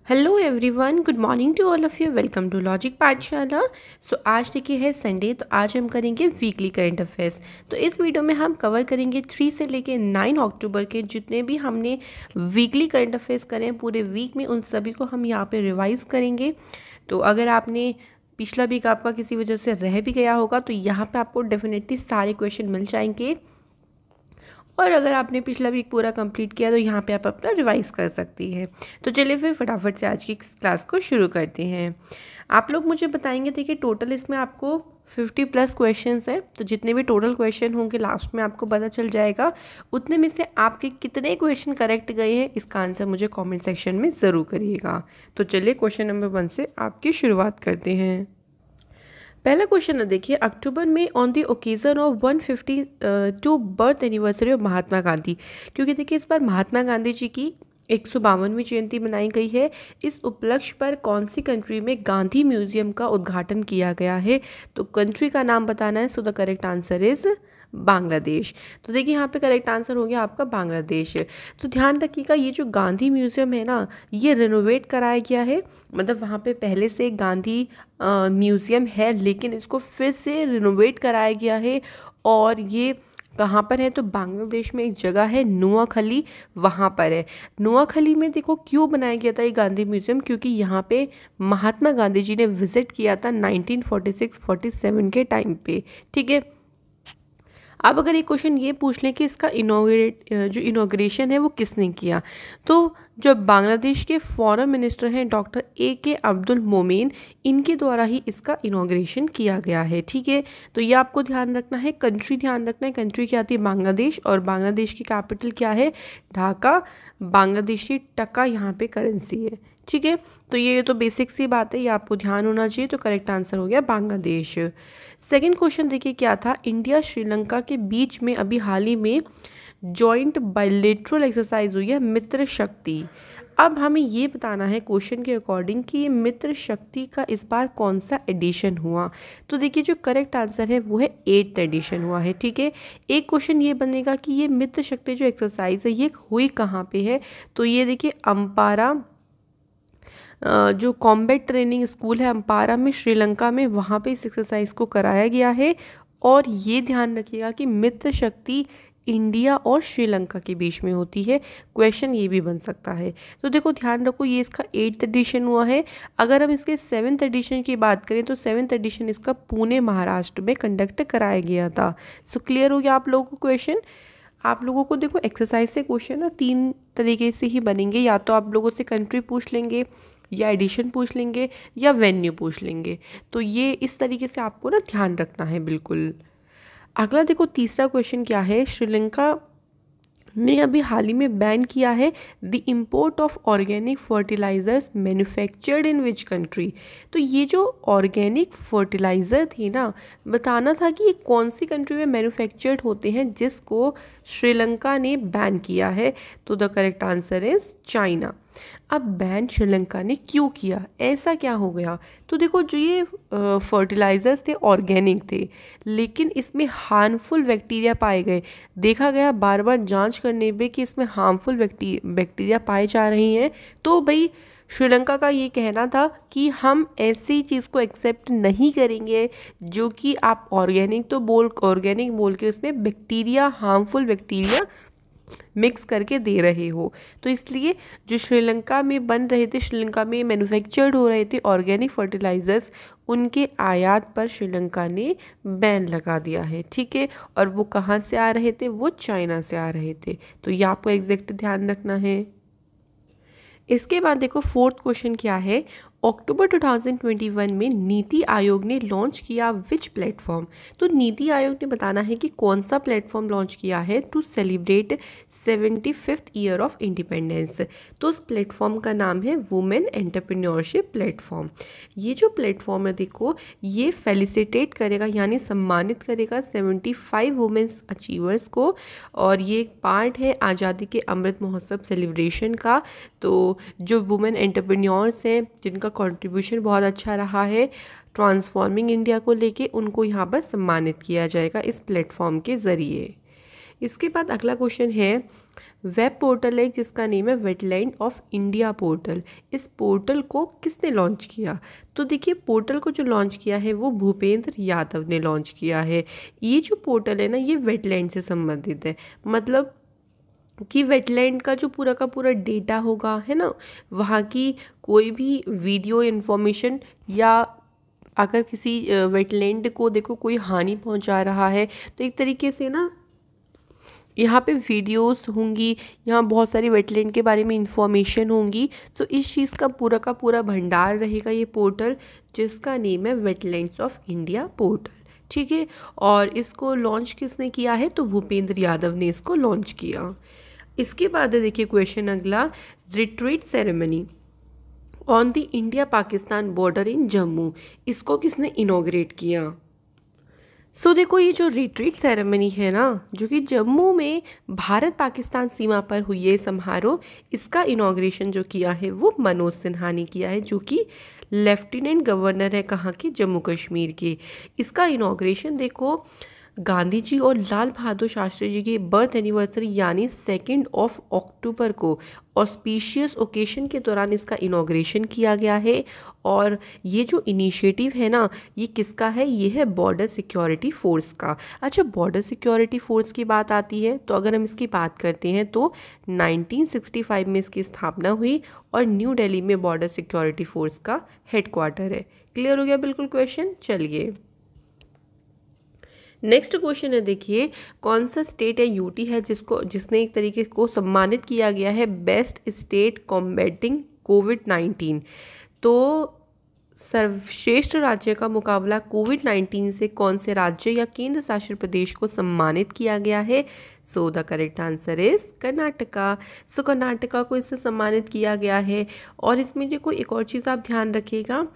Hello everyone, good morning to all of you. Welcome to logic Pathshala. आज देखिए है Sunday, तो आज हम करेंगे वीकली करंट अफेयर्स। तो इस वीडियो में हम कवर करेंगे 3 से लेके 9 अक्टूबर के जितने भी हमने वीकली करंट अफेयर्स करें पूरे वीक में, उन सभी को हम यहाँ पे रिवाइज करेंगे। तो अगर आपने पिछला वीक आपका किसी वजह से रह भी गया होगा तो यहाँ पर आपको डेफिनेटली सारे क्वेश्चन मिल जाएंगे, और अगर आपने पिछला वीक पूरा कंप्लीट किया तो यहाँ पे आप अपना रिवाइज कर सकती हैं। तो चलिए फिर फटाफट से आज की क्लास को शुरू करते हैं। आप लोग मुझे बताएंगे, देखिए टोटल इसमें आपको 50+ क्वेश्चंस हैं, तो जितने भी टोटल क्वेश्चन होंगे लास्ट में आपको पता चल जाएगा उतने में से आपके कितने क्वेश्चन करेक्ट गए हैं, इसका आंसर मुझे कॉमेंट सेक्शन में ज़रूर करिएगा। तो चलिए क्वेश्चन नंबर 1 से आपकी शुरुआत करते हैं। पहला क्वेश्चन है, देखिए अक्टूबर में on the occasion of 152 birth anniversary of Mahatma Gandhi, क्योंकि देखिए इस बार महात्मा गांधी जी की 152वीं जयंती मनाई गई है। इस उपलक्ष्य पर कौन सी कंट्री में गांधी म्यूजियम का उद्घाटन किया गया है? तो कंट्री का नाम बताना है। So the correct answer is Bangladesh. तो देखिए यहाँ पे करेक्ट आंसर हो गया आपका बांग्लादेश। तो ध्यान रखिएगा, ये जो गांधी म्यूजियम है ना, ये रिनोवेट कराया गया है। मतलब वहाँ पे पहले से गांधी म्यूजियम है, लेकिन इसको फिर से रिनोवेट कराया गया है। और ये कहाँ पर है? तो बांग्लादेश में एक जगह है नुआखली, वहाँ पर है। नुआखली में देखो क्यों बनाया गया था ये गांधी म्यूजियम, क्योंकि यहाँ पे महात्मा गांधी जी ने विजिट किया था 1946-47 के टाइम पे। ठीक है। अब अगर एक क्वेश्चन ये पूछ लें कि इसका इनॉग्रेशन है वो किसने किया, तो जो बांग्लादेश के फॉरेन मिनिस्टर हैं डॉक्टर AK अब्दुल मोमेन, इनके द्वारा ही इसका इनॉग्रेशन किया गया है। ठीक है। तो ये आपको ध्यान रखना है, कंट्री ध्यान रखना है। कंट्री क्या आती है? बांग्लादेश। और बांग्लादेश की कैपिटल क्या है? ढाका। बांग्लादेशी टका यहाँ पे करेंसी है। ठीक है। तो ये तो बेसिक सी बात है, ये आपको ध्यान होना चाहिए। तो करेक्ट आंसर हो गया बांग्लादेश। सेकंड क्वेश्चन देखिए क्या था, इंडिया श्रीलंका के बीच में अभी हाल ही में जॉइंट बायलैटरल एक्सरसाइज हुई है मित्र शक्ति। अब हमें ये बताना है क्वेश्चन के अकॉर्डिंग कि ये मित्र शक्ति का इस बार कौन सा एडिशन हुआ। तो देखिए जो करेक्ट आंसर है वो है 8th एडिशन हुआ है। ठीक है। एक क्वेश्चन ये बनेगा कि ये मित्र शक्ति जो एक्सरसाइज है ये हुई कहाँ पे है? तो ये देखिए अम्पारा, जो कॉम्बैट ट्रेनिंग स्कूल है अम्पारा में श्रीलंका में, वहाँ पे इस एक्सरसाइज को कराया गया है। और ये ध्यान रखिएगा कि मित्र शक्ति इंडिया और श्रीलंका के बीच में होती है। क्वेश्चन ये भी बन सकता है। तो देखो ध्यान रखो, ये इसका 8th एडिशन हुआ है। अगर हम इसके 7th एडिशन की बात करें तो 7th एडिशन इसका पुणे महाराष्ट्र में कंडक्ट कराया गया था। सो क्लियर हो गया आप लोगों को क्वेश्चन? आप लोगों को देखो एक्सरसाइज से क्वेश्चन ना 3 तरीके से ही बनेंगे, या तो आप लोगों से कंट्री पूछ लेंगे, या एडिशन पूछ लेंगे, या वेन्यू पूछ लेंगे। तो ये इस तरीके से आपको ना ध्यान रखना है बिल्कुल। अगला देखो तीसरा क्वेश्चन क्या है, श्रीलंका ने अभी हाल ही में बैन किया है the import of organic fertilizers manufactured in which country. तो ये जो ऑर्गेनिक फर्टिलाइज़र थी ना, बताना था कि ये कौन सी कंट्री में मैन्युफैक्चर्ड होते हैं जिसको श्रीलंका ने बैन किया है। तो the correct answer is China. अब बैन श्रीलंका ने क्यों किया, ऐसा क्या हो गया? तो देखो जो ये फर्टिलाइज़र्स थे ऑर्गेनिक थे, लेकिन इसमें हार्मफुल बैक्टीरिया पाए गए। देखा गया बार बार जांच करने पे कि इसमें हार्मफुल बैक्टीरिया पाए जा रही हैं। तो भाई श्रीलंका का ये कहना था कि हम ऐसी चीज़ को एक्सेप्ट नहीं करेंगे जो कि आप ऑर्गेनिक बोल के उसमें बैक्टीरिया, हार्मफुल बैक्टीरिया मिक्स करके दे रहे हो। तो इसलिए जो श्रीलंका में बन रहे थे, श्रीलंका में मैन्युफैक्चर्ड हो रहे थे ऑर्गेनिक फर्टिलाइजर्स, उनके आयात पर श्रीलंका ने बैन लगा दिया है। ठीक है। और वो कहाँ से आ रहे थे? वो चाइना से आ रहे थे। तो ये आपको एग्जैक्ट ध्यान रखना है। इसके बाद देखो फोर्थ क्वेश्चन क्या है, अक्टूबर 2021 में नीति आयोग ने लॉन्च किया विच प्लेटफॉर्म। तो नीति आयोग ने बताना है कि कौन सा प्लेटफॉर्म लॉन्च किया है to celebrate 75th year of independence. तो उस प्लेटफॉर्म का नाम है वुमेन एंटरप्रेन्योरशिप प्लेटफॉर्म। ये जो प्लेटफॉर्म है देखो, ये फेलिसिटेट करेगा यानी सम्मानित करेगा 75 वुमेन्स अचीवर्स को, और ये एक पार्ट है आज़ादी के अमृत महोत्सव सेलिब्रेशन का। तो जो वुमेन एंटरप्रेन्योर्स हैं जिनका कंट्रीब्यूशन बहुत अच्छा रहा है ट्रांसफॉर्मिंग इंडिया को लेके, उनको यहाँ पर सम्मानित किया जाएगा इस प्लेटफॉर्म के ज़रिए। इसके बाद अगला क्वेश्चन है, वेब पोर्टल है जिसका नेम है वेटलैंड ऑफ इंडिया पोर्टल। इस पोर्टल को किसने लॉन्च किया? तो देखिए पोर्टल को जो लॉन्च किया है वो भूपेंद्र यादव ने लॉन्च किया है। ये जो पोर्टल है ना ये वेटलैंड से संबंधित है, मतलब कि वेटलैंड का जो पूरा का पूरा डेटा होगा है ना, वहाँ की कोई भी वीडियो इन्फॉर्मेशन या अगर किसी वेटलैंड को देखो कोई हानि पहुँचा रहा है तो एक तरीके से ना यहाँ पे वीडियोस होंगी, यहाँ बहुत सारी वेटलैंड के बारे में इंफॉर्मेशन होंगी। तो इस चीज़ का पूरा भंडार रहेगा ये पोर्टल जिसका नेम है वेटलैंड्स ऑफ इंडिया पोर्टल। ठीक है, और इसको लॉन्च किसने किया है? तो भूपेंद्र यादव ने इसको लॉन्च किया। इसके बाद देखिए क्वेश्चन अगला, retreat ceremony on the India Pakistan border in Jammu, इसको किसने इनॉग्रेट किया? सो देखो ये जो रिट्रीट सेरेमनी है ना जो कि जम्मू में भारत पाकिस्तान सीमा पर हुई है समारोह, इसका इनॉग्रेशन जो किया है वो मनोज सिन्हा ने किया है जो कि लेफ्टिनेंट गवर्नर है कहाँ के? जम्मू कश्मीर के। इसका इनॉग्रेशन देखो गांधी जी और लाल बहादुर शास्त्री जी की बर्थ एनिवर्सरी यानी 2 अक्टूबर को ऑस्पिशियस ओकेशन के दौरान इसका इनॉग्रेशन किया गया है। और ये जो इनिशिएटिव है ना ये किसका है? ये है बॉर्डर सिक्योरिटी फोर्स का। अच्छा, बॉर्डर सिक्योरिटी फोर्स की बात आती है तो अगर हम इसकी बात करते हैं तो 1965 में इसकी स्थापना हुई और न्यू दिल्ली में बॉर्डर सिक्योरिटी फोर्स का हेडक्वार्टर है। क्लियर हो गया बिल्कुल क्वेश्चन? चलिए नेक्स्ट क्वेश्चन है, देखिए कौन सा स्टेट या यूटी है जिसने एक तरीके को सम्मानित किया गया है बेस्ट स्टेट कॉम्बैटिंग कोविड-19। तो सर्वश्रेष्ठ राज्य का मुकाबला कोविड-19 से कौन से राज्य या केंद्र शासित प्रदेश को सम्मानित किया गया है? So the correct answer is Karnataka. So Karnataka को इससे सम्मानित किया गया है। और इसमें जो कोई एक और चीज़ आप ध्यान रखिएगा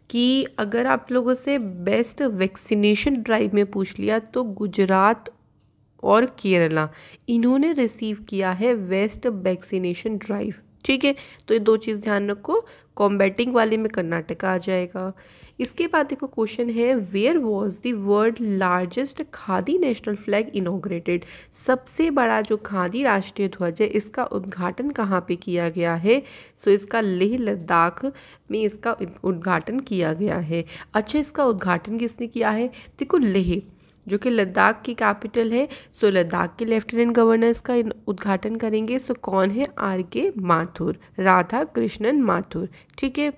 कि अगर आप लोगों से बेस्ट वैक्सीनेशन ड्राइव में पूछ लिया तो गुजरात और केरला इन्होंने रिसीव किया है बेस्ट वैक्सीनेशन ड्राइव। ठीक है, तो ये दो चीज़ ध्यान रखो, कॉम्बैटिंग वाले में कर्नाटका आ जाएगा। इसके बाद देखो क्वेश्चन है, where was the world largest khadi national flag inaugurated? सबसे बड़ा जो खादी राष्ट्रीय ध्वज है इसका उद्घाटन कहाँ पे किया गया है? सो इसका लेह लद्दाख में इसका उद्घाटन किया गया है। अच्छा, इसका उद्घाटन किसने किया है? देखो लेह जो कि लद्दाख की कैपिटल है, सो लद्दाख के लेफ्टिनेंट गवर्नर इसका उद्घाटन करेंगे। सो कौन है? RK माथुर, राधा कृष्णन माथुर। ठीक है,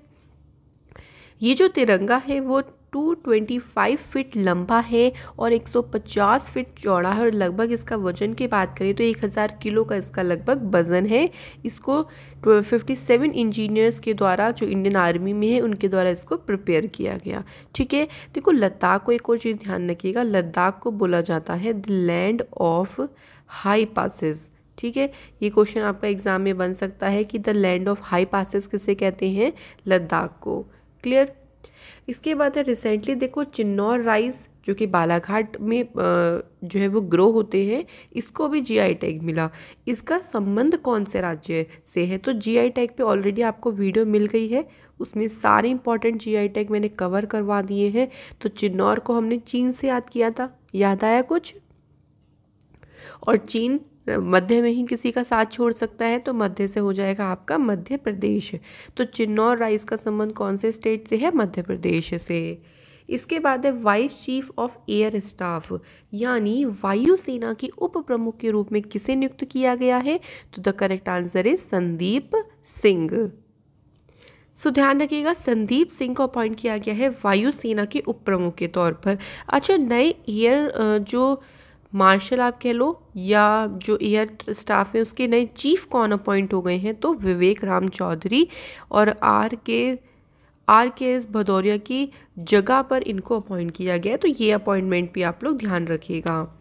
ये जो तिरंगा है वो 225 फीट लंबा है और 150 फीट चौड़ा है और लगभग इसका वजन की बात करें तो 1000 किलो का इसका लगभग वजन है। इसको 57 इंजीनियर्स के द्वारा जो इंडियन आर्मी में है उनके द्वारा इसको प्रिपेयर किया गया। ठीक है, देखो लद्दाख को एक और चीज़ ध्यान रखिएगा, लद्दाख को बोला जाता है the land of high passes. ठीक है, ये क्वेश्चन आपका एग्जाम में बन सकता है कि the land of high passes किसे कहते हैं? लद्दाख को। क्लियर? इसके बाद है रिसेंटली देखो चिन्नौर राइस जो कि बालाघाट में जो है वो ग्रो होते हैं, इसको भी GI टैग मिला। इसका संबंध कौन से राज्य से है? तो GI टैग पे ऑलरेडी आपको वीडियो मिल गई है, उसमें सारे इंपॉर्टेंट GI टैग मैंने कवर करवा दिए हैं। तो चिन्नौर को हमने चीन से याद किया था, याद आया कुछ? और चीन मध्य में ही किसी का साथ छोड़ सकता है तो मध्य से हो जाएगा आपका मध्य प्रदेश। तो चिन्नौर राइस का संबंध कौन से स्टेट से है? मध्य प्रदेश से। इसके बाद है vice chief of air staff यानी वायुसेना के उप प्रमुख के रूप में किसे नियुक्त किया गया है? तो the correct answer is Sandeep Singh. So ध्यान रखिएगा संदीप सिंह को अपॉइंट किया गया है वायुसेना के उप प्रमुख के तौर पर। अच्छा, नए एयर जो मार्शल आप कह लो या जो एयर स्टाफ है उसके नए चीफ कौन अपॉइंट हो गए हैं? तो विवेक राम चौधरी और RKS भदौरिया की जगह पर इनको अपॉइंट किया गया। तो ये अपॉइंटमेंट भी आप लोग ध्यान रखिएगा।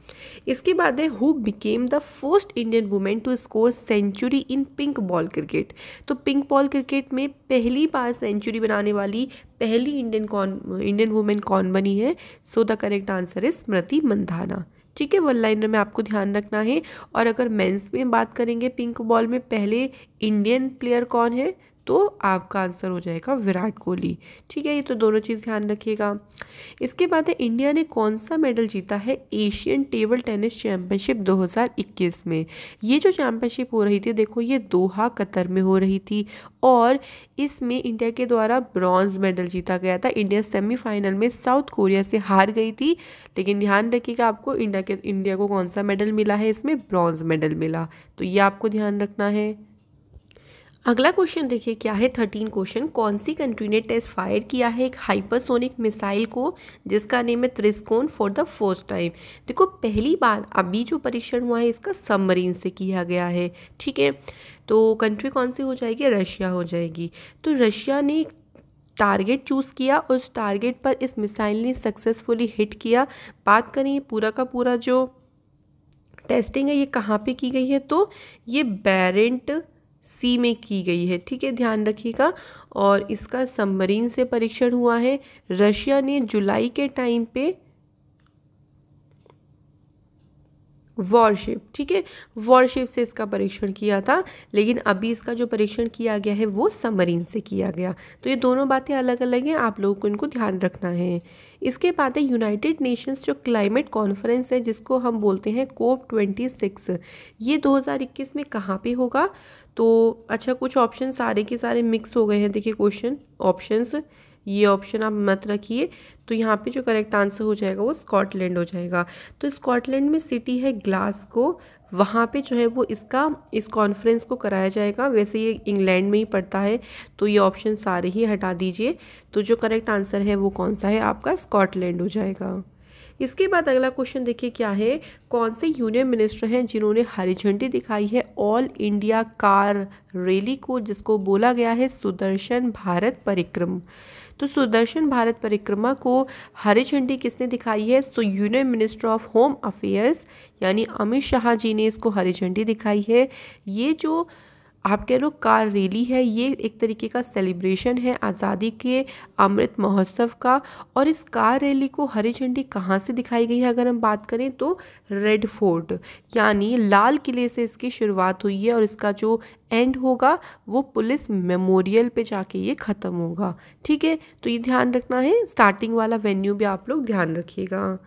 इसके बाद है who became the first Indian women to score century in pink ball cricket? तो पिंक बॉल क्रिकेट में पहली बार सेंचुरी बनाने वाली पहली इंडियन वुमेन कौन बनी है? So the correct answer is Smriti Mandhana. ठीक है, वन लाइनर में आपको ध्यान रखना है। और अगर मेंस में बात करेंगे पिंक बॉल में पहले इंडियन प्लेयर कौन है? तो आपका आंसर हो जाएगा विराट कोहली। ठीक है, ये तो दोनों चीज़ ध्यान रखिएगा। इसके बाद है इंडिया ने कौन सा मेडल जीता है एशियन टेबल टेनिस चैंपियनशिप 2021 में। ये जो चैंपियनशिप हो रही थी देखो, ये दोहा कतर में हो रही थी और इसमें इंडिया के द्वारा ब्रॉन्ज मेडल जीता गया था। इंडिया सेमीफाइनल में साउथ कोरिया से हार गई थी, लेकिन ध्यान रखिएगा आपको इंडिया को कौन सा मेडल मिला है, इसमें ब्रॉन्ज मेडल मिला, तो ये आपको ध्यान रखना है। अगला क्वेश्चन देखिए क्या है, 13 क्वेश्चन। कौन सी कंट्री ने टेस्ट फायर किया है एक हाइपरसोनिक मिसाइल को जिसका नेम है त्रिस्कोन फॉर द फर्स्ट टाइम। देखो पहली बार अभी जो परीक्षण हुआ है इसका सबमरीन से किया गया है। ठीक है, तो कंट्री कौन सी हो जाएगी, रशिया हो जाएगी। तो रशिया ने टारगेट चूज़ किया और उस टारगेट पर इस मिसाइल ने सक्सेसफुली हिट किया। बात करें पूरा का पूरा जो टेस्टिंग है ये कहाँ पे की गई है, तो ये बेरेंट सी में की गई है। ठीक है, ध्यान रखिएगा। और इसका सबमरीन से परीक्षण हुआ है। रशिया ने जुलाई के टाइम पे वॉरशिप, ठीक है, वॉरशिप से इसका परीक्षण किया था, लेकिन अभी इसका जो परीक्षण किया गया है वो सबमरीन से किया गया। तो ये दोनों बातें अलग अलग हैं, आप लोगों को इनको ध्यान रखना है। इसके बाद है यूनाइटेड नेशंस जो क्लाइमेट कॉन्फ्रेंस है जिसको हम बोलते हैं COP26, ये 2021 में कहाँ पे होगा। तो अच्छा, कुछ ऑप्शन सारे के सारे मिक्स हो गए हैं। देखिए क्वेश्चन ऑप्शंस, ये ऑप्शन आप मत रखिए। तो यहाँ पे जो करेक्ट आंसर हो जाएगा वो स्कॉटलैंड हो जाएगा। तो स्कॉटलैंड में सिटी है ग्लासगो, वहाँ पे जो है वो इस कॉन्फ्रेंस को कराया जाएगा। वैसे ये इंग्लैंड में ही पड़ता है, तो ये ऑप्शन सारे ही हटा दीजिए। तो जो करेक्ट आंसर है वो कौन सा है, आपका स्कॉटलैंड हो जाएगा। इसके बाद अगला क्वेश्चन देखिए क्या है, कौन से यूनियन मिनिस्टर हैं जिन्होंने हरी झंडी दिखाई है ऑल इंडिया कार रैली को, जिसको बोला गया है सुदर्शन भारत परिक्रमा। तो सुदर्शन भारत परिक्रमा को हरी झंडी किसने दिखाई है, तो union minister of home affairs यानी अमित शाह जी ने इसको हरी झंडी दिखाई है। ये जो आप कह लो कार रैली है, ये एक तरीके का सेलिब्रेशन है आज़ादी के अमृत महोत्सव का। और इस कार रैली को हरी झंडी कहाँ से दिखाई गई है, अगर हम बात करें तो रेड फोर्ट यानी लाल किले से इसकी शुरुआत हुई है और इसका जो एंड होगा वो पुलिस मेमोरियल पे जाके ये ख़त्म होगा। ठीक है, तो ये ध्यान रखना है, स्टार्टिंग वाला वेन्यू भी आप लोग ध्यान रखिएगा।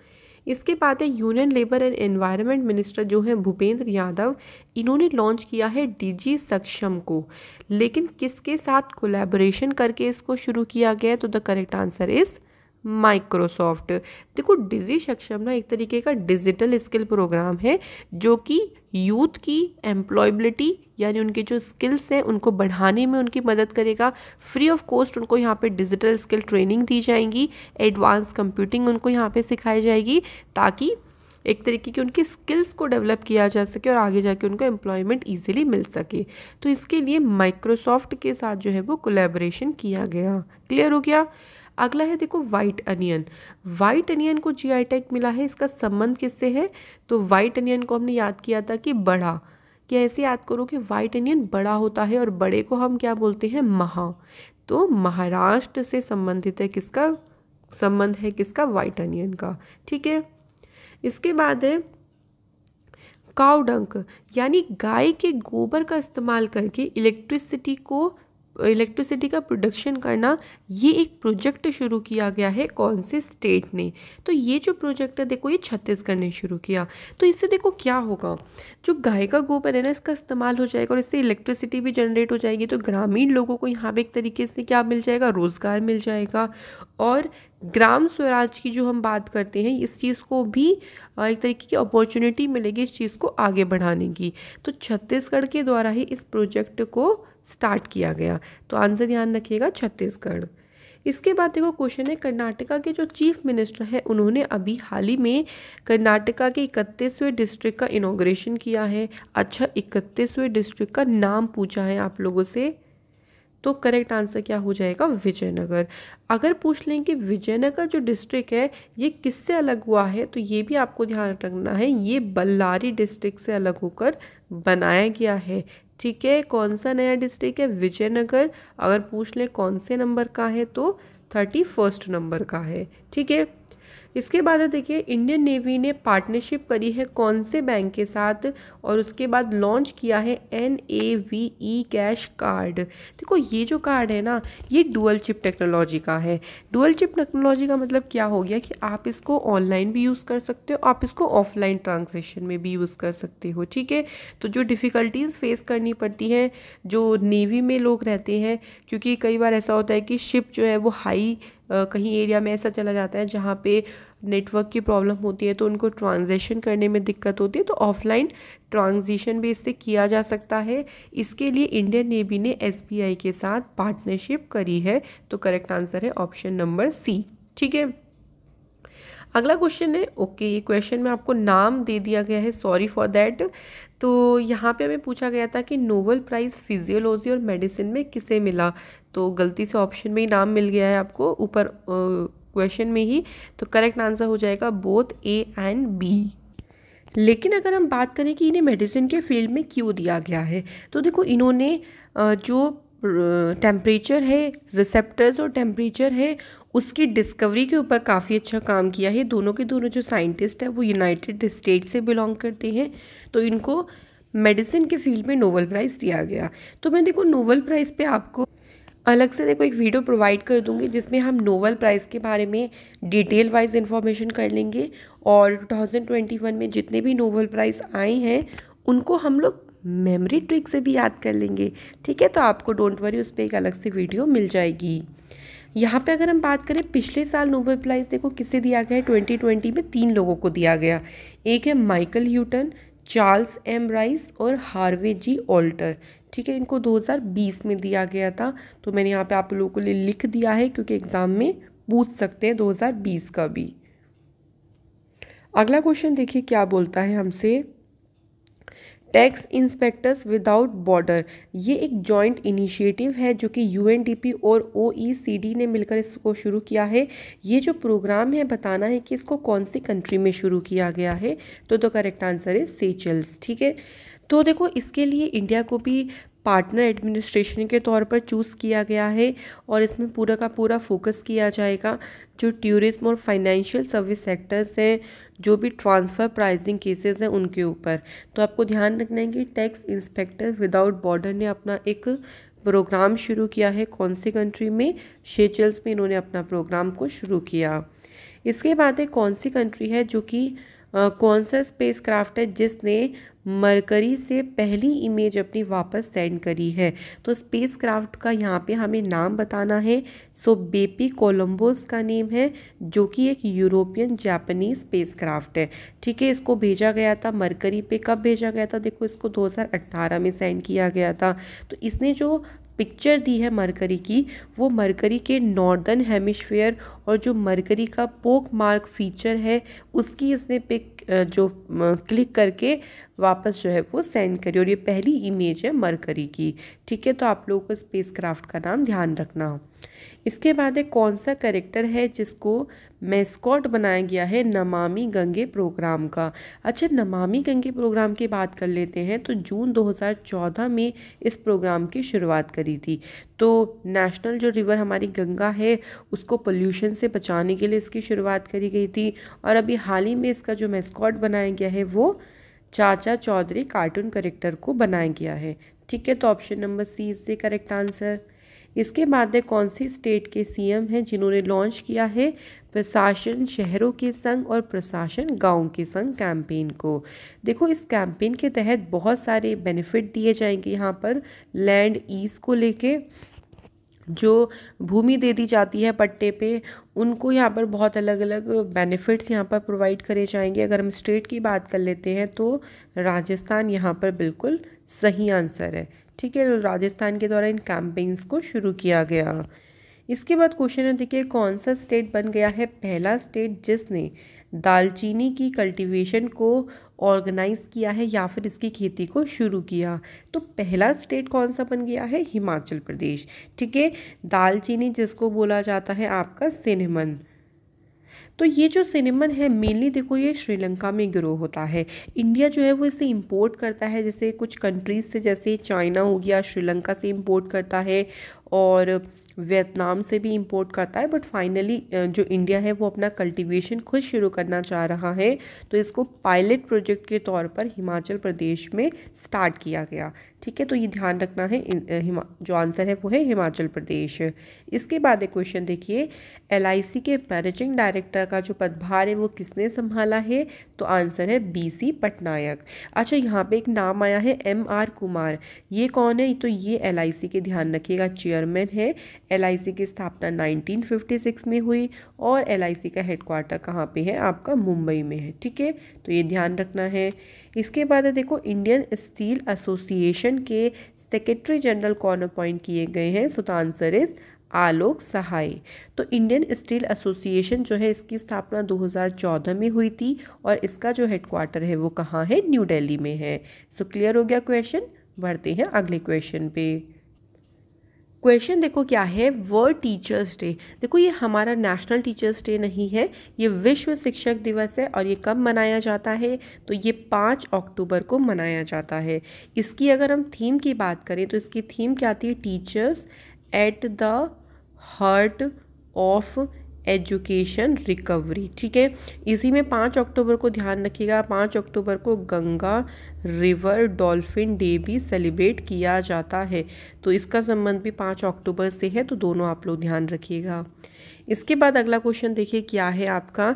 इसके बाद है union labour and environment minister जो है भूपेंद्र यादव, इन्होंने लॉन्च किया है डिजी सक्षम को, लेकिन किसके साथ कोलैबोरेशन करके इसको शुरू किया गया है, तो the correct answer is Microsoft. देखो डिजी सक्षम ना एक तरीके का डिजिटल स्किल प्रोग्राम है जो कि यूथ की एम्प्लॉयबिलिटी यानी उनके जो स्किल्स हैं उनको बढ़ाने में उनकी मदद करेगा। फ्री ऑफ कॉस्ट उनको यहाँ पे डिजिटल स्किल ट्रेनिंग दी जाएंगी, एडवांस कंप्यूटिंग उनको यहाँ पे सिखाई जाएगी, ताकि एक तरीके की उनकी स्किल्स को डेवलप किया जा सके और आगे जाके उनको एम्प्लॉयमेंट ईजिली मिल सके। तो इसके लिए माइक्रोसॉफ्ट के साथ जो है वो कोलैबोरेशन किया गया। क्लियर हो गया। अगला है देखो वाइट अनियन। वाइट अनियन को जीआई टैग मिला है, इसका संबंध किससे है, तो वाइट अनियन को हमने याद किया था कि बड़ा, कि ऐसे याद करो कि वाइट अनियन बड़ा होता है और बड़े को हम क्या बोलते हैं, महा। तो महाराष्ट्र से संबंधित है, किसका संबंध है, किसका, वाइट अनियन का। ठीक है, इसके बाद है काउ डंक यानी गाय के गोबर का इस्तेमाल करके इलेक्ट्रिसिटी का प्रोडक्शन करना, ये एक प्रोजेक्ट शुरू किया गया है कौन से स्टेट ने, तो ये जो प्रोजेक्ट है देखो ये छत्तीसगढ़ ने शुरू किया। तो इससे देखो क्या होगा, जो गाय का गोबर है ना इसका इस्तेमाल हो जाएगा और इससे इलेक्ट्रिसिटी भी जनरेट हो जाएगी। तो ग्रामीण लोगों को यहाँ पे एक तरीके से क्या मिल जाएगा, रोज़गार मिल जाएगा। और ग्राम स्वराज की जो हम बात करते हैं इस चीज़ को भी एक तरीके की अपॉर्चुनिटी मिलेगी इस चीज़ को आगे बढ़ाने की। तो छत्तीसगढ़ के द्वारा ही इस प्रोजेक्ट को स्टार्ट किया गया। तो आंसर ध्यान रखिएगा छत्तीसगढ़। इसके बाद देखो क्वेश्चन है, कर्नाटका के जो चीफ मिनिस्टर हैं उन्होंने अभी हाल ही में कर्नाटका के 31वें डिस्ट्रिक्ट का इनॉग्रेशन किया है। अच्छा, 31वें डिस्ट्रिक्ट का नाम पूछा है आप लोगों से, तो करेक्ट आंसर क्या हो जाएगा, विजयनगर। अगर पूछ लें कि विजयनगर जो डिस्ट्रिक्ट है ये किससे अलग हुआ है, तो ये भी आपको ध्यान रखना है, ये बल्लारी डिस्ट्रिक्ट से अलग होकर बनाया गया है। ठीक है, कौन सा नया डिस्ट्रिक्ट है, विजयनगर। अगर पूछ ले कौन से नंबर का है, तो 31 नंबर का है। ठीक है, इसके बाद है देखिए इंडियन नेवी ने पार्टनरशिप करी है कौन से बैंक के साथ, और उसके बाद लॉन्च किया है NAVE कैश कार्ड। देखो ये जो कार्ड है ना, ये डुअल चिप टेक्नोलॉजी का है। डुअल चिप टेक्नोलॉजी का मतलब क्या हो गया कि आप इसको ऑनलाइन भी यूज़ कर सकते हो, आप इसको ऑफलाइन ट्रांजैक्शन में भी यूज़ कर सकते हो, ठीक है। तो जो डिफ़िकल्टीज़ फेस करनी पड़ती हैं जो नेवी में लोग रहते हैं, क्योंकि कई बार ऐसा होता है कि शिप जो है वो हाई कहीं एरिया में ऐसा चला जाता है जहाँ पे नेटवर्क की प्रॉब्लम होती है, तो उनको ट्रांजैक्शन करने में दिक्कत होती है, तो ऑफलाइन ट्रांजिशन भी इससे किया जा सकता है। इसके लिए इंडियन नेवी ने SBI के साथ पार्टनरशिप करी है। तो करेक्ट आंसर है ऑप्शन नंबर C, ठीक है। अगला क्वेश्चन है, ओके ये क्वेश्चन में आपको नाम दे दिया गया है, सॉरी फॉर दैट। तो यहाँ पे हमें पूछा गया था कि नोबेल प्राइज़ फिजियोलॉजी और मेडिसिन में किसे मिला, तो गलती से ऑप्शन में ही नाम मिल गया है आपको ऊपर क्वेश्चन में ही। तो करेक्ट आंसर हो जाएगा बोथ A and B। लेकिन अगर हम बात करें कि इन्हें मेडिसिन के फील्ड में क्यों दिया गया है, तो देखो इन्होंने जो टेम्परेचर है, रिसेप्टर्स और टेम्परेचर है, उसकी डिस्कवरी के ऊपर काफ़ी अच्छा काम किया है। दोनों के दोनों जो साइंटिस्ट हैं वो यूनाइटेड स्टेट से बिलोंग करते हैं, तो इनको मेडिसिन के फील्ड में नोबेल प्राइज़ दिया गया। तो मैं देखो नोबेल प्राइज़ पे आपको अलग से देखो एक वीडियो प्रोवाइड कर दूंगी जिसमें हम नोबेल प्राइज़ के बारे में डिटेल वाइज इन्फॉर्मेशन कर लेंगे, और 2021 में जितने भी नोबेल प्राइज़ आए हैं उनको हम लोग मेमोरी ट्रिक से भी याद कर लेंगे, ठीक है। तो आपको डोंट वरी, उस पर एक अलग से वीडियो मिल जाएगी। यहाँ पे अगर हम बात करें पिछले साल नोबेल प्राइज़ देखो किसे दिया गया है, 2020 में 3 लोगों को दिया गया। एक है Michael Houghton, Charles M rice और हार्वे G ऑल्टर, ठीक है। इनको 2020 में दिया गया था, तो मैंने यहाँ पे आप लोगों के लिए लिख दिया है क्योंकि एग्ज़ाम में पूछ सकते हैं 2020 का भी। अगला क्वेश्चन देखिए क्या बोलता है हमसे, टैक्स इंस्पेक्टर्स विदाउट बॉर्डर, ये एक जॉइंट इनिशिएटिव है जो कि UNDP और OECD ने मिलकर इसको शुरू किया है। ये जो प्रोग्राम है बताना है कि इसको कौन सी कंट्री में शुरू किया गया है, तो करेक्ट आंसर है सेशेल्स, ठीक है। तो देखो इसके लिए इंडिया को भी पार्टनर एडमिनिस्ट्रेशन के तौर पर चूज़ किया गया है, और इसमें पूरा का पूरा फोकस किया जाएगा जो टूरिज्म और फाइनेंशियल सर्विस सेक्टर्स हैं, जो भी ट्रांसफ़र प्राइसिंग केसेस हैं उनके ऊपर। तो आपको ध्यान रखना है कि टैक्स इंस्पेक्टर विदाउट बॉर्डर ने अपना एक प्रोग्राम शुरू किया है, कौन सी कंट्री में, सेशेल्स में इन्होंने अपना प्रोग्राम को शुरू किया। इसके बाद एक कौन सी कंट्री है जो कि कौन सा स्पेस क्राफ्ट है जिसने मरकरी से पहली इमेज अपनी वापस सेंड करी है, तो स्पेस क्राफ्ट का यहाँ पे हमें नाम बताना है। सो बेपी कोलंबोस का नेम है, जो कि एक यूरोपियन जापानीज स्पेस क्राफ्ट है, ठीक है। इसको भेजा गया था मरकरी पे, कब भेजा गया था, देखो इसको 2018 में सेंड किया गया था। तो इसने जो पिक्चर दी है मरकरी की, वो मरकरी के नॉर्दर्न हेमिस्फीयर और जो मरकरी का पोक मार्क फीचर है उसकी इसने पिक जो क्लिक करके वापस जो है वो सेंड करी, और ये पहली इमेज है मरकरी की, ठीक है। तो आप लोगों को स्पेस क्राफ्ट का नाम ध्यान रखना हो। इसके बाद एक कौन सा कैरेक्टर है जिसको मैस्कॉट बनाया गया है नमामि गंगे प्रोग्राम का। अच्छा, नमामि गंगे प्रोग्राम की बात कर लेते हैं। तो जून 2014 में इस प्रोग्राम की शुरुआत करी थी। तो नेशनल जो रिवर हमारी गंगा है उसको पोल्यूशन से बचाने के लिए इसकी शुरुआत करी गई थी, और अभी हाल ही में इसका जो मैस्कॉट बनाया गया है वो चाचा चौधरी कार्टून कैरेक्टर को बनाया गया है, ठीक है। तो option number C is the correct answer. इसके बाद कौन सी स्टेट के CM हैं जिन्होंने लॉन्च किया है प्रशासन शहरों के संग और प्रशासन गांव के संग कैंपेन को। देखो इस कैंपेन के तहत बहुत सारे बेनिफिट दिए जाएंगे यहाँ पर लैंड ईज को लेके, जो भूमि दे दी जाती है पट्टे पे, उनको यहाँ पर बहुत अलग अलग बेनिफिट्स यहाँ पर प्रोवाइड करे जाएंगे। अगर हम स्टेट की बात कर लेते हैं तो राजस्थान यहाँ पर बिल्कुल सही आंसर है, ठीक है। तो राजस्थान के द्वारा इन कैंपेन्स को शुरू किया गया। इसके बाद क्वेश्चन है देखिए, कौन सा स्टेट बन गया है पहला स्टेट जिसने दालचीनी की कल्टीवेशन को ऑर्गेनाइज किया है या फिर इसकी खेती को शुरू किया। तो पहला स्टेट कौन सा बन गया है, हिमाचल प्रदेश, ठीक है। दालचीनी जिसको बोला जाता है आपका सिनेमन, तो ये जो सिनेमन है मेनली देखो ये श्रीलंका में ग्रो होता है। इंडिया जो है वो इसे इंपोर्ट करता है, जैसे कुछ कंट्रीज से, जैसे चाइना हो गया, श्रीलंका से इंपोर्ट करता है, और वियतनाम से भी इंपोर्ट करता है, बट फाइनली जो इंडिया है वो अपना कल्टीवेशन खुद शुरू करना चाह रहा है, तो इसको पायलट प्रोजेक्ट के तौर पर हिमाचल प्रदेश में स्टार्ट किया गया। ठीक है, तो ये ध्यान रखना है, जो आंसर है वो है हिमाचल प्रदेश। इसके बाद एक क्वेश्चन देखिए, LIC के मैनेजिंग डायरेक्टर का जो पदभार है वो किसने संभाला है, तो आंसर है BC पटनायक। अच्छा, यहाँ पे एक नाम आया है MR कुमार, ये कौन है, तो ये LIC के, ध्यान रखिएगा, चेयरमैन है। LIC की स्थापना 1956 में हुई और LIC का हेडक्वार्टर कहाँ पे है, आपका मुंबई में है। ठीक है, तो ये ध्यान रखना है। इसके बाद देखो, इंडियन स्टील एसोसिएशन के सेक्रेटरी जनरल कौन अपॉइंट किए गए हैं, सो द आंसर इज आलोक सहाय। तो इंडियन स्टील एसोसिएशन जो है इसकी स्थापना 2014 में हुई थी और इसका जो हेडक्वार्टर है वो कहाँ है, न्यू दिल्ली में है। सो क्लियर हो गया क्वेश्चन। बढ़ते हैं अगले क्वेश्चन पे। क्वेश्चन देखो क्या है, वर्ल्ड टीचर्स डे। देखो ये हमारा नेशनल टीचर्स डे नहीं है, ये विश्व शिक्षक दिवस है। और ये कब मनाया जाता है, तो ये 5 अक्टूबर को मनाया जाता है। इसकी अगर हम थीम की बात करें तो इसकी थीम क्या आती है, teachers at the heart of education recovery. ठीक है, इसी में 5 अक्टूबर को ध्यान रखिएगा, 5 अक्टूबर को गंगा रिवर डॉल्फिन डे भी सेलिब्रेट किया जाता है, तो इसका संबंध भी 5 अक्टूबर से है, तो दोनों आप लोग ध्यान रखिएगा। इसके बाद अगला क्वेश्चन देखिए क्या है आपका,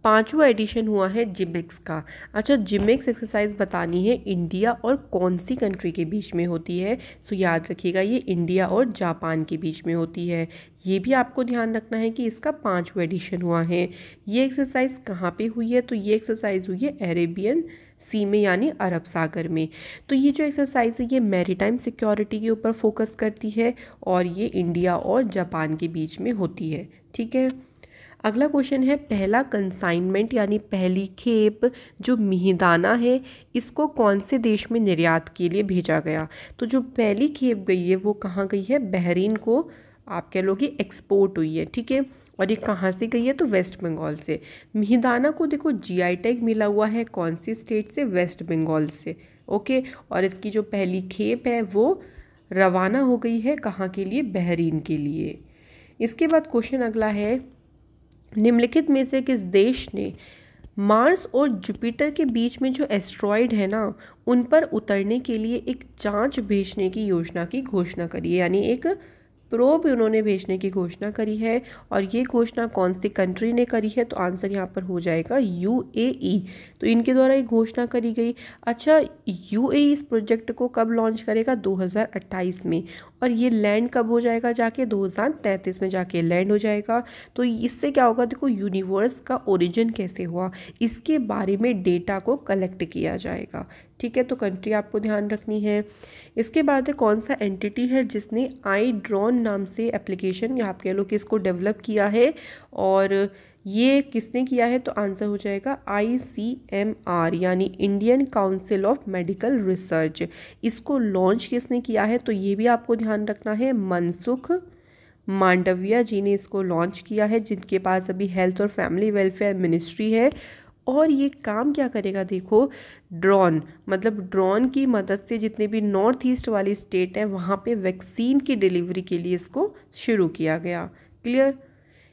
5वां एडिशन हुआ है जिमेक्स का। अच्छा, जिमेक्स एक्सरसाइज बतानी है इंडिया और कौन सी कंट्री के बीच में होती है, सो याद रखिएगा ये इंडिया और जापान के बीच में होती है। ये भी आपको ध्यान रखना है कि इसका 5वां एडिशन हुआ है। ये एक्सरसाइज कहाँ पे हुई है, तो ये एक्सरसाइज हुई है अरेबियन सी में, यानी अरब सागर में। तो ये जो एक्सरसाइज है ये मैरीटाइम सिक्योरिटी के ऊपर फोकस करती है और ये इंडिया और जापान के बीच में होती है। ठीक है, अगला क्वेश्चन है, पहला कंसाइनमेंट यानी पहली खेप जो मिहिदाना है इसको कौन से देश में निर्यात के लिए भेजा गया। तो जो पहली खेप गई है वो कहाँ गई है, बहरीन को आप कह लो कि एक्सपोर्ट हुई है। ठीक है, और ये कहाँ से गई है, तो वेस्ट बंगाल से। मिहिदाना को देखो GI टैग मिला हुआ है कौन सी स्टेट से, वेस्ट बंगाल से। ओके, और इसकी जो पहली खेप है वो रवाना हो गई है कहाँ के लिए, बहरीन के लिए। इसके बाद क्वेश्चन अगला है, निम्नलिखित में से किस देश ने मार्स और जुपिटर के बीच में जो एस्ट्रॉयड है ना उन पर उतरने के लिए एक जांच भेजने की योजना की घोषणा करी है, यानी एक प्रोब उन्होंने भेजने की घोषणा करी है। और ये घोषणा कौन सी कंट्री ने करी है, तो आंसर यहाँ पर हो जाएगा UAE। तो इनके द्वारा ये घोषणा करी गई। अच्छा, UAE इस प्रोजेक्ट को कब लॉन्च करेगा, 2028 में, और ये लैंड कब हो जाएगा, जाके 2033 में जाके लैंड हो जाएगा। तो इससे क्या होगा, देखो यूनिवर्स का ओरिजिन कैसे हुआ इसके बारे में डेटा को कलेक्ट किया जाएगा। ठीक है, तो कंट्री आपको ध्यान रखनी है। इसके बाद है, कौन सा एंटिटी है जिसने iDrone नाम से एप्लीकेशन, या आप कह लो कि इसको डेवलप किया है, और ये किसने किया है, तो आंसर हो जाएगा ICMR यानी Indian council of medical research. इसको लॉन्च किसने किया है, तो ये भी आपको ध्यान रखना है, मनसुख मांडविया जी ने इसको लॉन्च किया है, जिनके पास अभी हेल्थ और फैमिली वेलफेयर मिनिस्ट्री है। और ये काम क्या करेगा, देखो ड्रोन, मतलब ड्रोन की मदद से जितने भी नॉर्थ ईस्ट वाली स्टेट हैं वहाँ पे वैक्सीन की डिलीवरी के लिए इसको शुरू किया गया। क्लियर।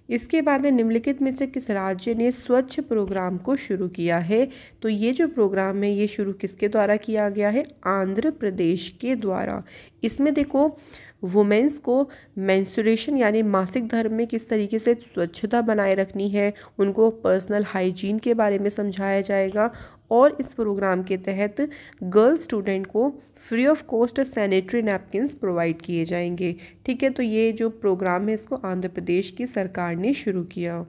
इसके बाद निम्नलिखित में से किस राज्य ने स्वच्छ प्रोग्राम को शुरू किया है, तो ये जो प्रोग्राम है ये शुरू किसके द्वारा किया गया है, आंध्र प्रदेश के द्वारा। इसमें देखो वुमेंस को मेंस्ट्रुएशन यानी मासिक धर्म में किस तरीके से स्वच्छता बनाए रखनी है, उनको पर्सनल हाइजीन के बारे में समझाया जाएगा। और इस प्रोग्राम के तहत गर्ल स्टूडेंट को free of cost sanitary napkins provide किए जाएंगे। ठीक है, तो ये जो प्रोग्राम है इसको आंध्र प्रदेश की सरकार ने शुरू किया।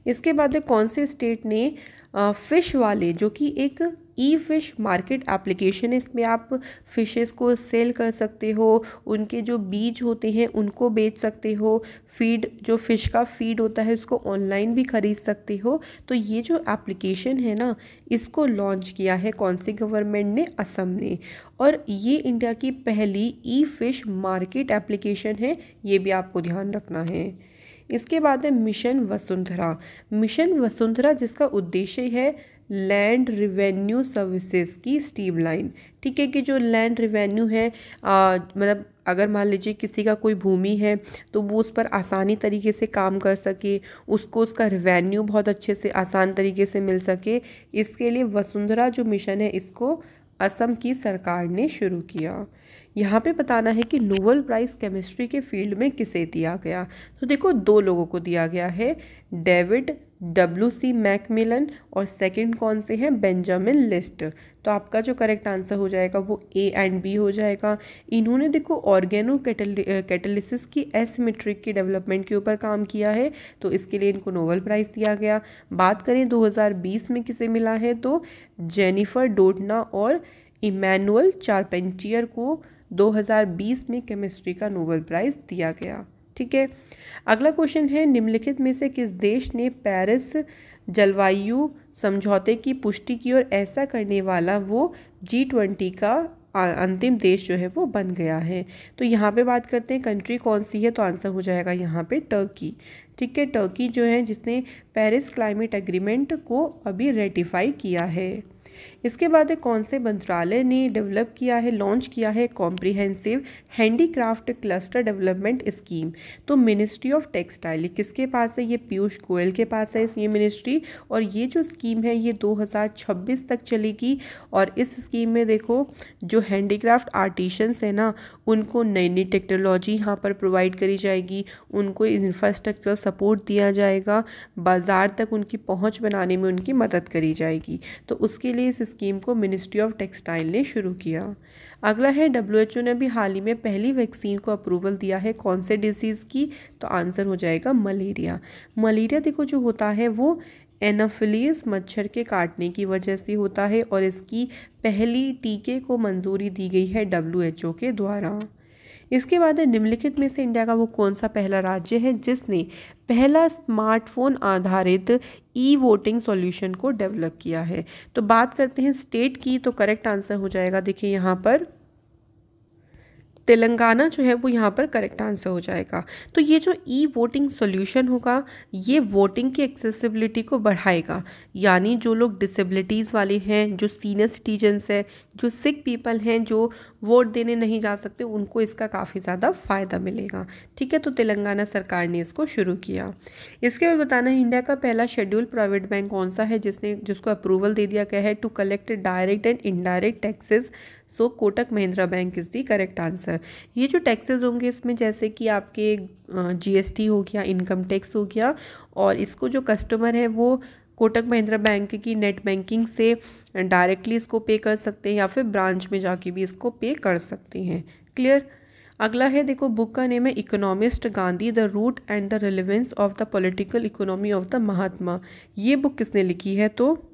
इसके बाद कौन से स्टेट ने फ़िश वाले, जो कि एक ई-फिश मार्केट एप्लीकेशन है, इसमें आप फ़िशेस को सेल कर सकते हो, उनके जो बीज होते हैं उनको बेच सकते हो, फीड जो फ़िश का फीड होता है उसको ऑनलाइन भी ख़रीद सकते हो। तो ये जो एप्लीकेशन है ना इसको लॉन्च किया है कौन सी गवर्नमेंट ने, असम ने। और ये इंडिया की पहली ई-फिश मार्केट एप्लीकेशन है, ये भी आपको ध्यान रखना है। इसके बाद है मिशन वसुंधरा। मिशन वसुंधरा जिसका उद्देश्य है लैंड रिवेन्यू सर्विसेज की स्ट्रीमलाइन। ठीक है, कि जो लैंड रिवेन्यू है मतलब अगर मान लीजिए किसी का कोई भूमि है तो वो उस पर आसानी तरीके से काम कर सके, उसको उसका रिवेन्यू बहुत अच्छे से आसान तरीके से मिल सके, इसके लिए वसुंधरा जो मिशन है इसको असम की सरकार ने शुरू किया। यहाँ पे बताना है कि नोबेल प्राइज़ केमिस्ट्री के फील्ड में किसे दिया गया। तो देखो 2 लोगों को दिया गया है, डेविड WC मैकमिलन और सेकंड कौन से हैं, बेंजामिन लिस्ट। तो आपका जो करेक्ट आंसर हो जाएगा वो A एंड B हो जाएगा। इन्होंने देखो ऑर्गेनो कैटालिसिस की एसिमेट्रिक की डेवलपमेंट के ऊपर काम किया है, तो इसके लिए इनको नोबेल प्राइज़ दिया गया। बात करें 2020 में किसे मिला है, तो जेनिफर डोडना और इमैनुअल चारपेंटियर को 2020 में केमिस्ट्री का नोबेल प्राइज़ दिया गया। ठीक है, अगला क्वेश्चन है, निम्नलिखित में से किस देश ने पेरिस जलवायु समझौते की पुष्टि की और ऐसा करने वाला वो G20 का अंतिम देश जो है वो बन गया है। तो यहाँ पे बात करते हैं कंट्री कौन सी है, तो आंसर हो जाएगा यहाँ पे टर्की। ठीक है, टर्की जो है जिसने पेरिस क्लाइमेट एग्रीमेंट को अभी रेटिफाई किया है। इसके बाद कौन से मंत्रालय ने डेवलप किया है, लॉन्च किया है comprehensive handicraft cluster development scheme. तो मिनिस्ट्री ऑफ टेक्सटाइल किसके पास है, ये पीयूष गोयल के पास है ये मिनिस्ट्री, और ये जो स्कीम है ये 2026 तक चलेगी। और इस स्कीम में देखो जो हैंडीक्राफ्ट आर्टिशंस है ना, उनको नई नई टेक्नोलॉजी यहाँ पर प्रोवाइड करी जाएगी, उनको इंफ्रास्ट्रक्चर सपोर्ट दिया जाएगा, बाज़ार तक उनकी पहुँच बनाने में उनकी मदद करी जाएगी। तो उसके लिए इस स्कीम को मिनिस्ट्री ऑफ टेक्सटाइल ने शुरू किया। अगला है, WHO ने भी हाल ही में पहली वैक्सीन को अप्रूवल दिया है कौन से डिसीज़ की, तो आंसर हो जाएगा मलेरिया। मलेरिया देखो जो होता है वो एनाफिलीज मच्छर के काटने की वजह से होता है, और इसकी पहली टीके को मंजूरी दी गई है WHO के द्वारा। इसके बाद निम्नलिखित में से इंडिया का वो कौन सा पहला राज्य है जिसने पहला स्मार्टफोन आधारित वोटिंग सॉल्यूशन को डेवलप किया है। तो बात करते हैं स्टेट की, तो करेक्ट आंसर हो जाएगा, देखिए यहाँ पर तेलंगाना जो है वो यहाँ पर करेक्ट आंसर हो जाएगा। तो ये जो वोटिंग सॉल्यूशन होगा ये वोटिंग की एक्सेसिबिलिटी को बढ़ाएगा, यानी जो लोग डिसेबिलिटीज़ वाले हैं, जो सीनियर सिटीजन्स हैं, जो सिक पीपल हैं, जो वोट देने नहीं जा सकते, उनको इसका काफ़ी ज़्यादा फ़ायदा मिलेगा। ठीक है, तो तेलंगाना सरकार ने इसको शुरू किया। इसके बाद बताना है इंडिया का पहला शेड्यूल प्राइवेट बैंक कौन सा है जिसको अप्रूवल दे दिया गया है to collect direct and indirect taxes. So Kotak Mahindra bank is the correct answer. ये जो टैक्सेस होंगे इसमें जैसे कि आपके GST हो गया, इनकम टैक्स हो गया, और इसको जो कस्टमर है वो कोटक महिंद्रा बैंक की नेट बैंकिंग से डायरेक्टली इसको पे कर सकते हैं या फिर ब्रांच में जाके भी इसको पे कर सकते हैं। क्लियर। अगला है देखो, बुक का नेम है economist Gandhi the root and the relevance of the political economy of the Mahatma. ये बुक किसने लिखी है, तो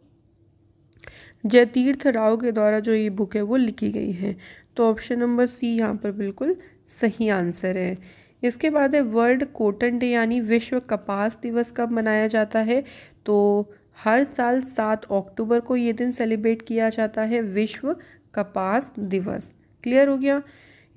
जयतीर्थ राव के द्वारा जो ये बुक है वो लिखी गई है। तो ऑप्शन नंबर सी यहाँ पर बिल्कुल सही आंसर है। इसके बाद है वर्ल्ड कॉटन डे यानी विश्व कपास दिवस कब मनाया जाता है, तो हर साल 7 अक्टूबर को ये दिन सेलिब्रेट किया जाता है, विश्व कपास दिवस। क्लियर हो गया।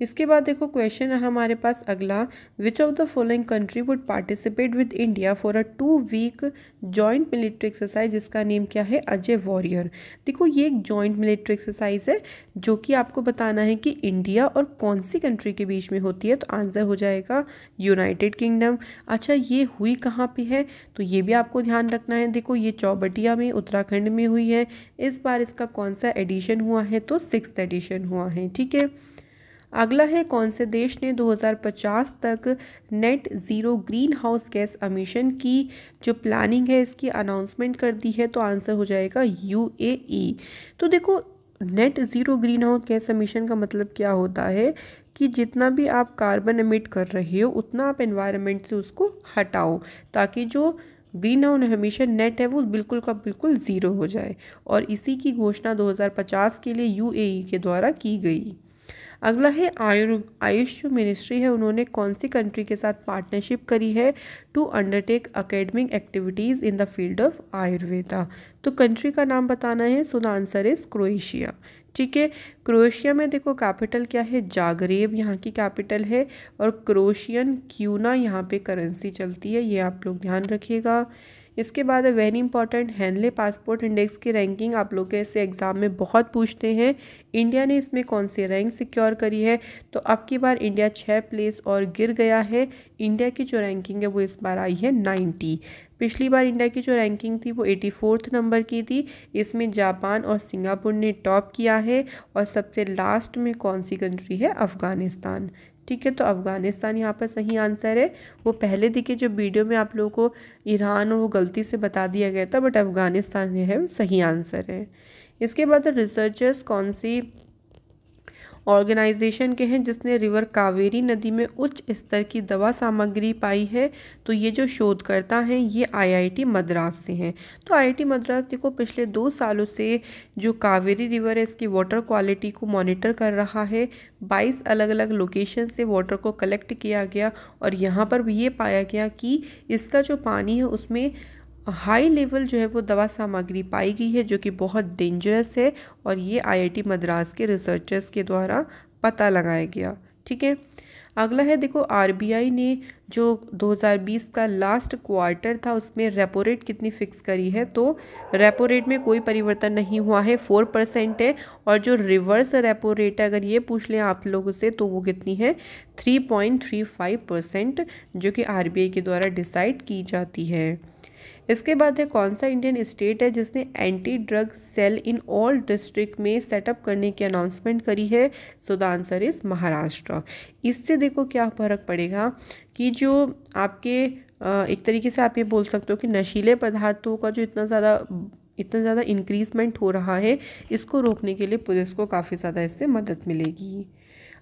इसके बाद देखो क्वेश्चन है हमारे पास अगला, which of the following country would participate with India for a 2 week joint military exercise, जिसका नेम क्या है, अजय वॉरियर। देखो ये एक जॉइंट मिलिट्री एक्सरसाइज है जो कि आपको बताना है कि इंडिया और कौन सी कंट्री के बीच में होती है, तो आंसर हो जाएगा यूनाइटेड किंगडम। अच्छा ये हुई कहाँ पे है, तो ये भी आपको ध्यान रखना है। देखो ये चौबटिया में उत्तराखंड में हुई है। इस बार इसका कौन सा एडिशन हुआ है, तो 6th एडिशन हुआ है। ठीक है। अगला है, कौन से देश ने 2050 तक net zero green house gas emission की जो प्लानिंग है इसकी अनाउंसमेंट कर दी है, तो आंसर हो जाएगा UAE। तो देखो net zero green house gas emission का मतलब क्या होता है कि जितना भी आप कार्बन एमिट कर रहे हो उतना आप एनवायरनमेंट से उसको हटाओ, ताकि जो ग्रीन हाउस एमिशन नेट है वो बिल्कुल का बिल्कुल ज़ीरो हो जाए। और इसी की घोषणा 2050 के लिए UAE के द्वारा की गई। अगला है आयुष जो मिनिस्ट्री है उन्होंने कौन सी कंट्री के साथ पार्टनरशिप करी है to undertake academic activities in the field of Ayurveda. तो कंट्री का नाम बताना है, so the answer is Croatia. ठीक है। क्रोएशिया में देखो कैपिटल क्या है, जागरेब यहाँ की कैपिटल है, और क्रोशियन क्यूना यहाँ पे करेंसी चलती है, ये आप लोग ध्यान रखिएगा। इसके बाद है very important Henley passport index की रैंकिंग, आप लोग के से एग्ज़ाम में बहुत पूछते हैं। इंडिया ने इसमें कौन सी रैंक सिक्योर करी है, तो अब की बार इंडिया 6 प्लेस और गिर गया है। इंडिया की जो रैंकिंग है वो इस बार आई है 90। पिछली बार इंडिया की जो रैंकिंग थी वो 84 नंबर की थी। इसमें जापान और सिंगापुर ने टॉप किया है और सबसे लास्ट में कौन सी कंट्री है, अफ़गानिस्तान। ठीक है, तो अफ़गानिस्तान यहाँ पर सही आंसर है। वो पहले देखिए जो वीडियो में आप लोगों को ईरान और वो गलती से बता दिया गया था, बट अफ़गानिस्तान जो है वो सही आंसर है। इसके बाद रिसर्चर्स कौन सी ऑर्गेनाइजेशन के हैं जिसने रिवर कावेरी नदी में उच्च स्तर की दवा सामग्री पाई है, तो ये जो शोधकर्ता हैं ये आईआईटी मद्रास से हैं। तो आईआईटी मद्रास देखो पिछले 2 सालों से जो कावेरी रिवर है इसकी वाटर क्वालिटी को मॉनिटर कर रहा है। 22 अलग अलग लोकेशन से वाटर को कलेक्ट किया गया और यहाँ पर भी ये पाया गया कि इसका जो पानी है उसमें हाई लेवल जो है वो दवा सामग्री पाई गई है, जो कि बहुत डेंजरस है और ये आईआईटी मद्रास के रिसर्चर्स के द्वारा पता लगाया गया। ठीक है, अगला है देखो आरबीआई ने जो 2020 का लास्ट क्वार्टर था उसमें रेपो रेट कितनी फिक्स करी है, तो रेपो रेट में कोई परिवर्तन नहीं हुआ है, 4% है। और जो रिवर्स रेपो रेट है अगर ये पूछ लें आप लोगों से तो वो कितनी है, 3.35%, जो कि आरबीआई के द्वारा डिसाइड की जाती है। इसके बाद है कौन सा इंडियन स्टेट है जिसने anti drug cell in all district में सेटअप करने की अनाउंसमेंट करी है, so the answer is Maharashtra. इससे देखो क्या फर्क पड़ेगा कि जो आपके एक तरीके से आप ये बोल सकते हो कि नशीले पदार्थों का जो इतना ज़्यादा इंक्रीजमेंट हो रहा है, इसको रोकने के लिए पुलिस को काफ़ी ज़्यादा इससे मदद मिलेगी।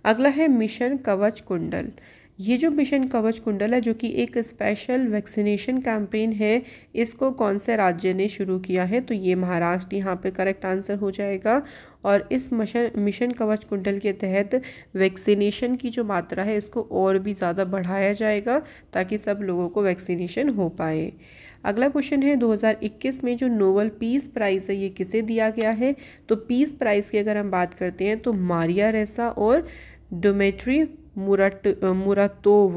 अगला है मिशन कवच कुंडल। ये जो मिशन कवच कुंडल है जो कि एक स्पेशल वैक्सीनेशन कैंपेन है, इसको कौन से राज्य ने शुरू किया है, तो ये महाराष्ट्र यहाँ पे करेक्ट आंसर हो जाएगा। और इस मिशन कवच कुंडल के तहत वैक्सीनेशन की जो मात्रा है इसको और भी ज़्यादा बढ़ाया जाएगा ताकि सब लोगों को वैक्सीनेशन हो पाए। अगला क्वेश्चन है 2021 में जो नोबेल पीस प्राइज़ है ये किसे दिया गया है, तो पीस प्राइज़ की अगर हम बात करते हैं तो मारिया रेसा और डोमेट्री मुरातोव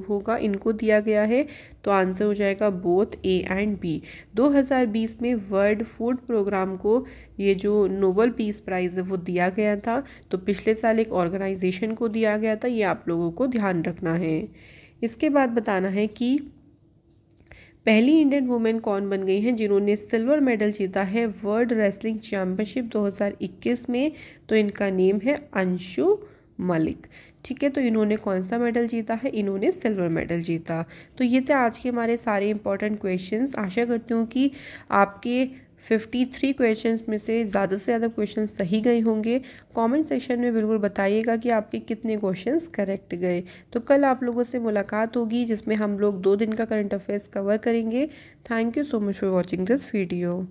होगा, इनको दिया गया है। तो आंसर हो जाएगा बोथ ए एंड बी। 2020 में वर्ल्ड फूड प्रोग्राम को ये जो नोबेल पीस प्राइज़ है वो दिया गया था, तो पिछले साल एक ऑर्गेनाइजेशन को दिया गया था, ये आप लोगों को ध्यान रखना है। इसके बाद बताना है कि पहली इंडियन वुमेन कौन बन गई हैं जिन्होंने सिल्वर मेडल जीता है वर्ल्ड रेसलिंग चैम्पियनशिप 2021 में, तो इनका नेम है अंशु मलिक। ठीक है, तो इन्होंने कौन सा मेडल जीता है, इन्होंने सिल्वर मेडल जीता। तो ये थे आज के हमारे सारे इंपॉर्टेंट क्वेश्चंस। आशा करती हूँ कि आपके 53 क्वेश्चंस में से ज़्यादा क्वेश्चन सही गए होंगे। कमेंट सेक्शन में बिल्कुल बताइएगा कि आपके कितने क्वेश्चंस करेक्ट गए। तो कल आप लोगों से मुलाकात होगी जिसमें हम लोग 2 दिन का करंट अफेयर्स कवर करेंगे। Thank you so much for watching this video.